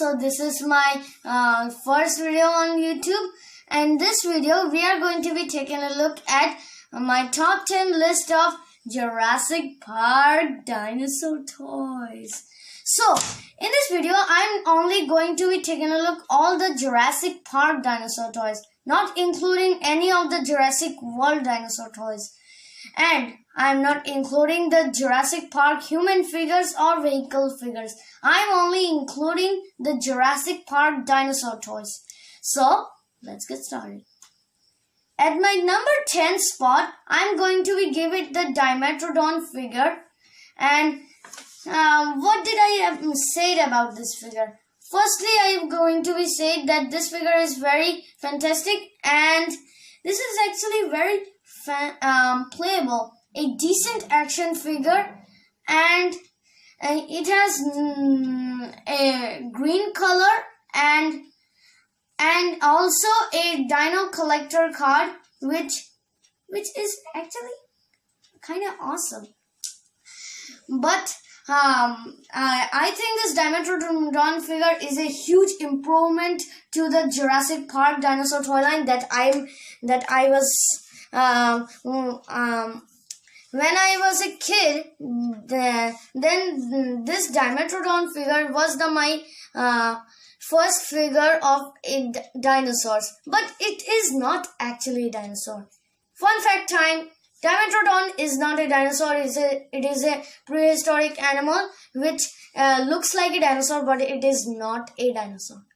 So this is my first video on YouTube, and this video we are going to be taking a look at my top 10 list of Jurassic Park dinosaur toys. So in this video I'm only going to be taking a look all the Jurassic Park dinosaur toys, not including any of the Jurassic World dinosaur toys. And I'm not including the Jurassic Park human figures or vehicle figures. I'm only including the Jurassic Park dinosaur toys. So, let's get started. At my number 10 spot, I'm going to be give it the Dimetrodon figure. And what did I have said about this figure? Firstly, I'm going to be saying that this figure is very fantastic, and this is actually very playable, a decent action figure, and it has a green color and also a dino collector card, which is actually kind of awesome. But I think this Dimetrodon figure is a huge improvement to the Jurassic Park dinosaur toy line that I was. When I was a kid, then this Dimetrodon figure was my first figure of dinosaurs, but it is not actually a dinosaur. Fun fact time: Dimetrodon is not a dinosaur. It is a prehistoric animal which looks like a dinosaur, but it is not a dinosaur.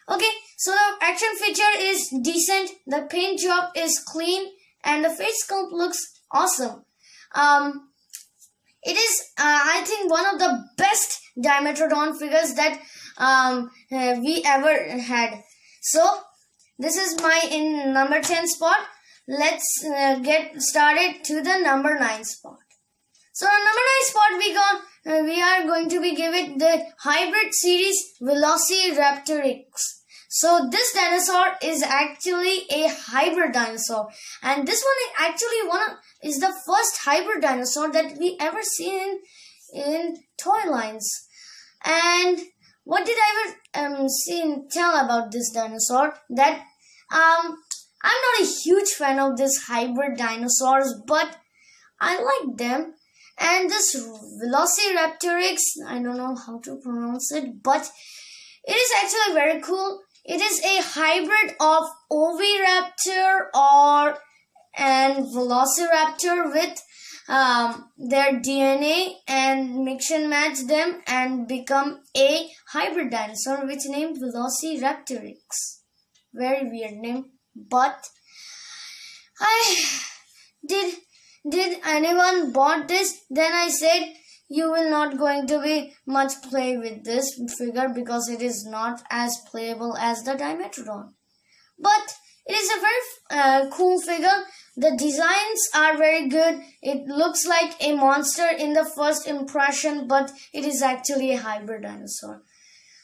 Okay, so the action feature is decent. The paint job is clean. And the face sculpt looks awesome. It is, I think, one of the best Dimetrodon figures that we ever had. So, this is my number 10 spot. Let's get started to the number 9 spot. So, on number 9 spot, we are going to be giving the hybrid series Velociraptor. So this dinosaur is actually a hybrid dinosaur, and this one is the first hybrid dinosaur that we ever seen in toy lines. And what did I ever tell about this dinosaur? That I'm not a huge fan of this hybrid dinosaurs, but I like them. And this Velociraptor, I don't know how to pronounce it, but it is actually very cool. It is a hybrid of Oviraptor and Velociraptor with their DNA and mix and match them and become a hybrid dinosaur which named Velociraptor. Very weird name, but did anyone bought this? Then I said, you will not going to be much play with this figure because it is not as playable as the Dimetrodon. But it is a very cool figure. The designs are very good. It looks like a monster in the first impression, but it is actually a hybrid dinosaur.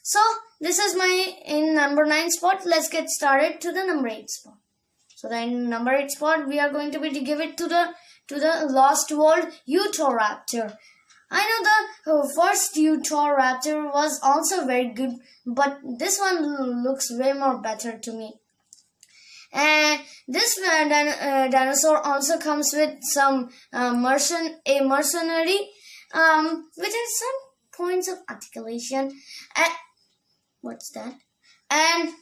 So this is my number 9 spot. Let's get started to the number 8 spot. So then number 8 spot, we are going to be to give it to the Lost World Utahraptor. I know the first Utahraptor was also very good, but this one looks way more better to me. And this dinosaur also comes with some mercenary, which is some points of articulation. What's that? And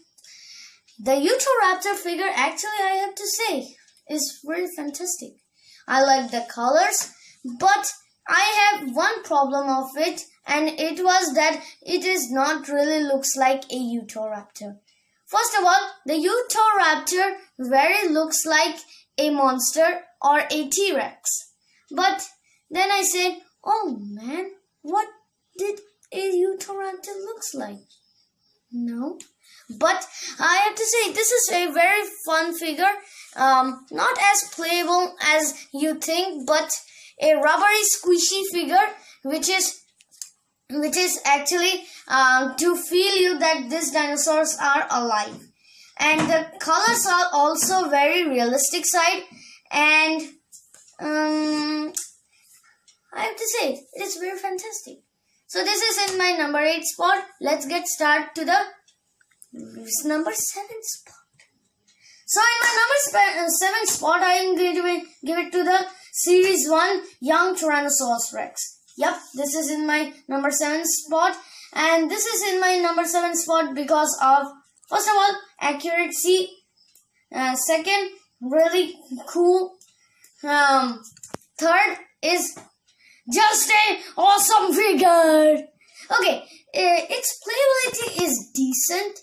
the Utahraptor figure, actually, I have to say, is really fantastic. I like the colors, but I have one problem of it, and it was that it is not really looks like a Utahraptor. First of all, the Utahraptor very looks like a monster or a T-Rex. But then I said, oh man, what did a Utahraptor looks like? No. But I have to say, this is a very fun figure. Not as playable as you think, but a rubbery squishy figure which is actually to feel you that these dinosaurs are alive. And the colors are also very realistic side, and I have to say it is very fantastic. So this is in my number 8 spot. Let's get started to the number 7 spot. So in my number 7 spot, I am going to give it to the Series 1 Young Tyrannosaurus Rex. Yep, this is in my number 7 spot. And this is in my number 7 spot because of, first of all, accuracy. Second, really cool. Third is just an awesome figure. Okay, its playability is decent.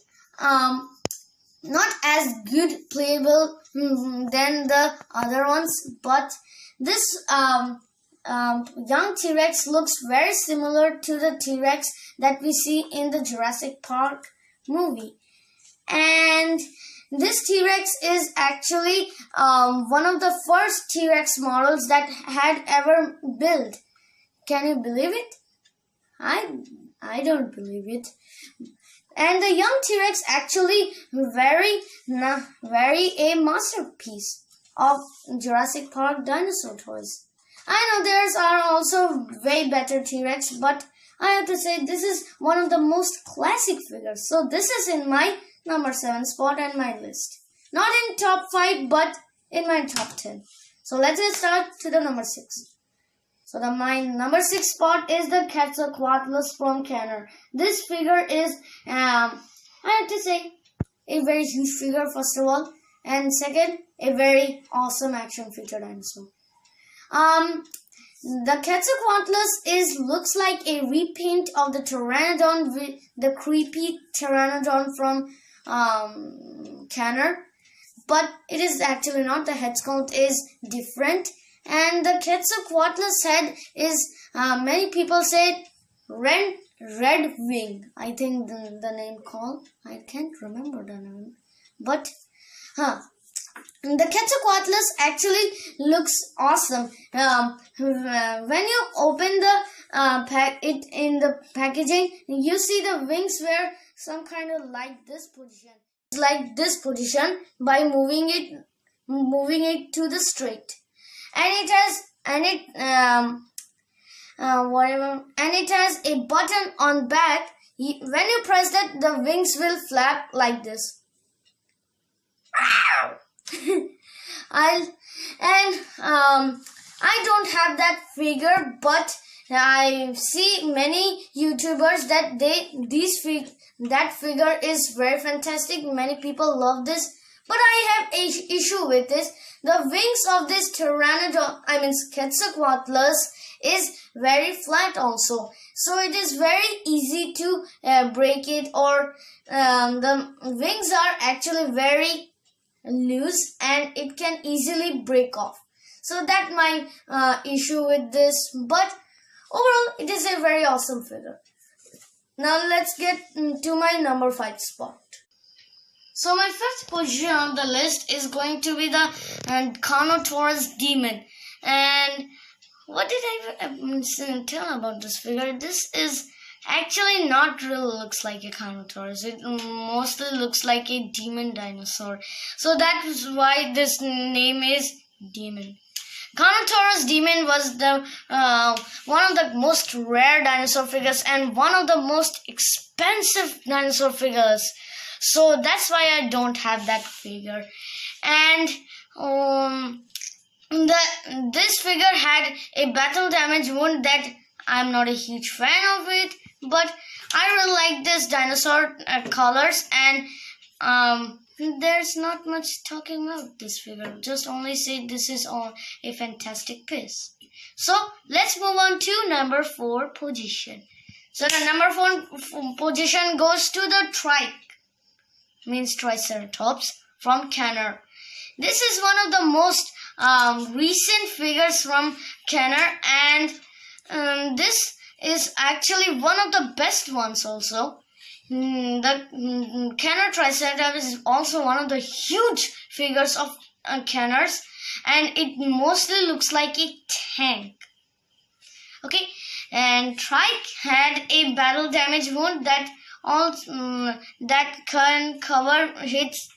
Not as good playable than the other ones, but this young T-Rex looks very similar to the T-Rex that we see in the Jurassic Park movie. And this T-Rex is actually one of the first T-Rex models that had ever built. Can you believe it? I don't believe it. And the young T-Rex actually very a masterpiece of Jurassic Park dinosaur toys. I know there are also way better T-Rex, but I have to say this is one of the most classic figures. So this is in my number 7 spot on my list. Not in top 5, but in my top 10. So let's get started to the number 6. So my number 6 spot is the Quetzalcoatlus from Kenner. This figure is, I have to say, a very huge figure first of all. And second, a very awesome action figure dinosaur. The Quetzalcoatlus looks like a repaint of the Pteranodon, the creepy Pteranodon from Kenner. But it is actually not. The head sculpt is different. And the Quetzalcoatlus head is, many people say, red wing. I think the name called. I can't remember the name. But, the Quetzalcoatlus actually looks awesome. When you open the it in the packaging, you see the wings were some kind of like this position. It's like this position by moving it to the straight. And it has a button on back. When you press that, the wings will flap like this. I don't have that figure, but I see many YouTubers that that figure is very fantastic. Many people love this, but I have an issue with this. The wings of this Quetzalcoatlus is very flat also. So it is very easy to break it, or the wings are actually very loose and it can easily break off. So that's my issue with this. But overall, it is a very awesome figure. Now let's get to my number 5 spot. So my 5th position on the list is going to be the Carnotaurus Demon. And what did I tell about this figure? This is actually not really looks like a Carnotaurus. It mostly looks like a demon dinosaur. So that is why this name is Demon. Carnotaurus Demon was the one of the most rare dinosaur figures and one of the most expensive dinosaur figures. So that's why I don't have that figure. And this figure had a battle damage wound that I'm not a huge fan of it, but I really like this dinosaur colors, and there's not much talking about this figure. Just only say this is a fantastic piece. So let's move on to number 4 position. So the number 4 position goes to the Triceratops from Kenner. This is one of the most recent figures from Kenner, and this is actually one of the best ones also. The Kenner Triceratops is also one of the huge figures of Kenner's, and it mostly looks like a tank. Okay, and Trike had a battle damage wound that can cover its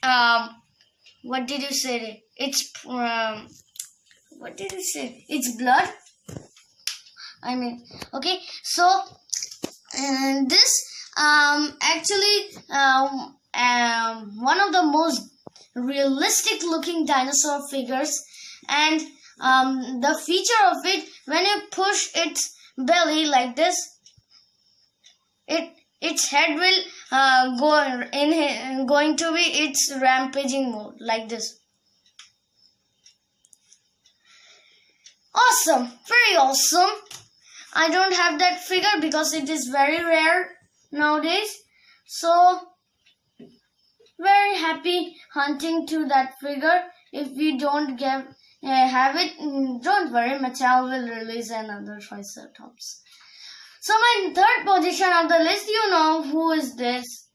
what did you say? It's what did you say? It's blood. Okay. So And this actually one of the most realistic looking dinosaur figures, and the feature of it, when you push its belly like this, its head will going to be its rampaging mode like this. Awesome, very awesome. I don't have that figure because it is very rare nowadays. So very happy hunting to that figure. If we don't have it, don't worry, Mattel will release another Triceratops. So my third position of the list, you know who is this?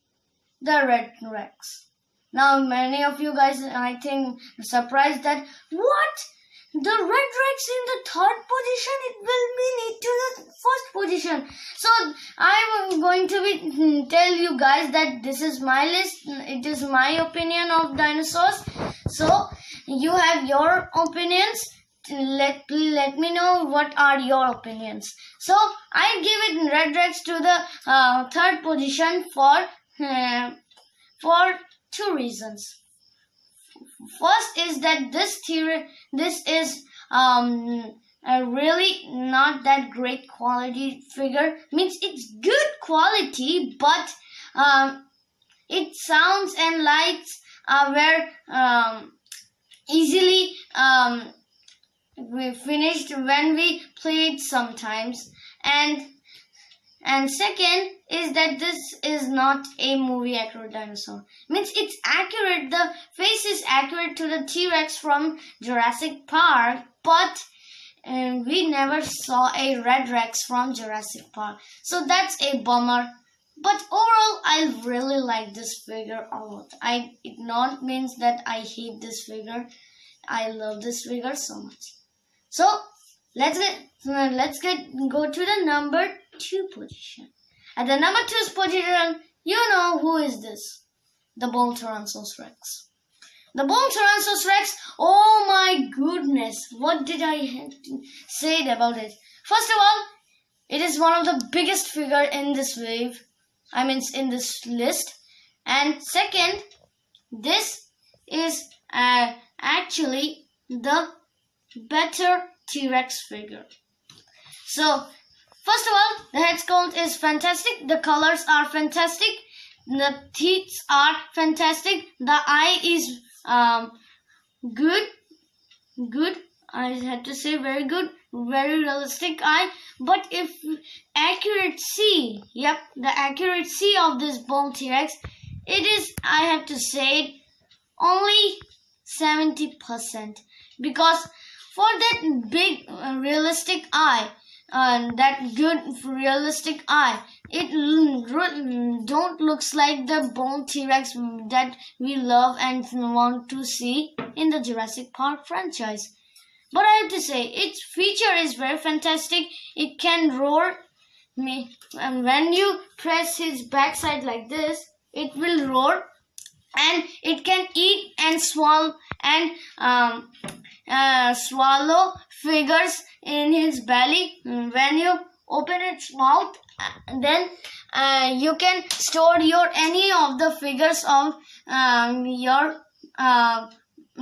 The Red Rex. Now many of you guys, I think, are surprised that what? The Red Rex in the third position, it will be need to the first position. So I am going to be tell you guys that this is my list. It is my opinion of dinosaurs. So you have your opinions. Let me know what are your opinions. So I give it Red Rex to the third position for two reasons. First is that this is a really not that great quality figure. Means it's good quality, but its sounds and lights were easily we finished when we played sometimes. And second is that this is not a movie accurate dinosaur. Means it's accurate, the face is accurate to the T-Rex from Jurassic Park, but we never saw a Red Rex from Jurassic Park. So that's a bummer. But overall, I really like this figure a lot. It not means that I hate this figure. I love this figure so much. So let's go to the number 2 position. At the number 2 position, you know who is this? The Bone Tyrannosaurus Rex. The Bone Tyrannosaurus Rex, oh my goodness, what did I have to say about it? First of all, it is one of the biggest figure in this wave. I mean in this list. And second, this is actually the better T-Rex figure. So first of all, the head sculpt is fantastic. The colors are fantastic. The teeth are fantastic. The eye is good. I had to say very good, very realistic eye. But if accuracy, the accuracy of this bone T-Rex, it is, I have to say, only 70%. Because for that big realistic eye, that good realistic eye, it don't looks like the bone T-Rex that we love and want to see in the Jurassic Park franchise. But I have to say, its feature is very fantastic. It can roar, and when you press his backside like this, it will roar, and it can eat and swallow swallow figures in his belly. When you open its mouth, then you can store any of the figures of your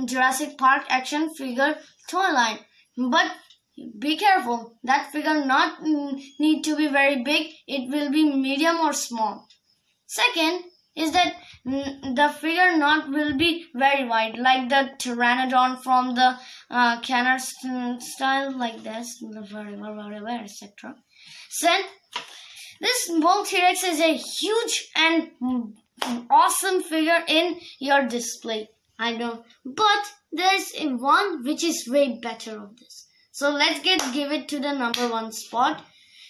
Jurassic Park action figure toy line. But be careful, that figure not need to be very big. It will be medium or small. Second is that the figure not will be very wide, like the Pteranodon from the Kenner style, like this, etc. Then this bone T-Rex is a huge and awesome figure in your display. I know, but there's one which is way better of this. So let's give it to the number 1 spot.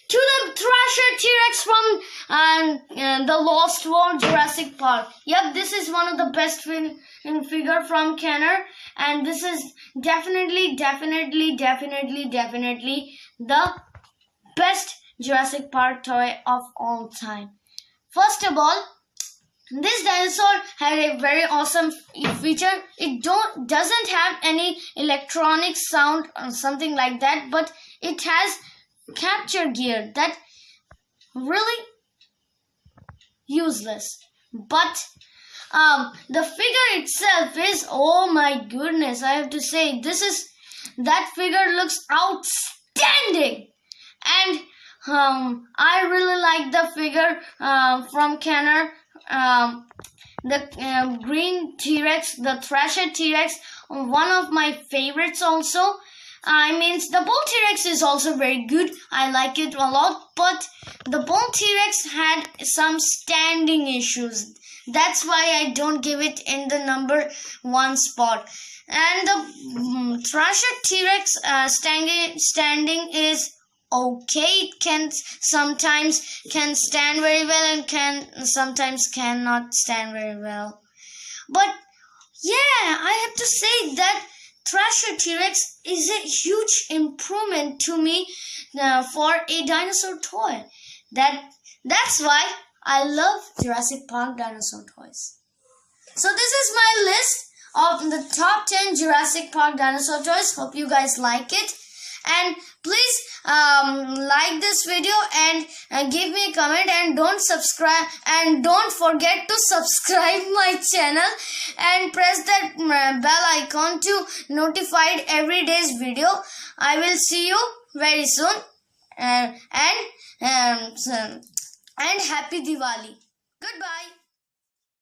To the Thrasher T-Rex from the Lost World Jurassic Park. Yep, this is one of the best figure from Kenner, and this is definitely the best Jurassic Park toy of all time. First of all, this dinosaur had a very awesome feature. It doesn't have any electronic sound or something like that, but it has capture gear that really useless. But the figure itself is, oh my goodness, I have to say, that figure looks outstanding. And I really like the figure from Kenner, the green T-Rex, the Thrasher T-Rex, one of my favorites also. I mean, the bull T-Rex is also very good. I like it a lot, but the bull T-Rex had some standing issues. That's why I don't give it in the number 1 spot. And the Thrasher T-Rex standing is okay. It sometimes can stand very well and sometimes cannot stand very well. But yeah, I have to say that Thrasher T-Rex is a huge improvement to me for a dinosaur toy. That's why I love Jurassic Park dinosaur toys. So this is my list of the top 10 Jurassic Park dinosaur toys. Hope you guys like it. And please like this video and give me a comment, and don't forget to subscribe my channel and press that bell icon to notified every day's video. I will see you very soon, and happy Diwali. Goodbye.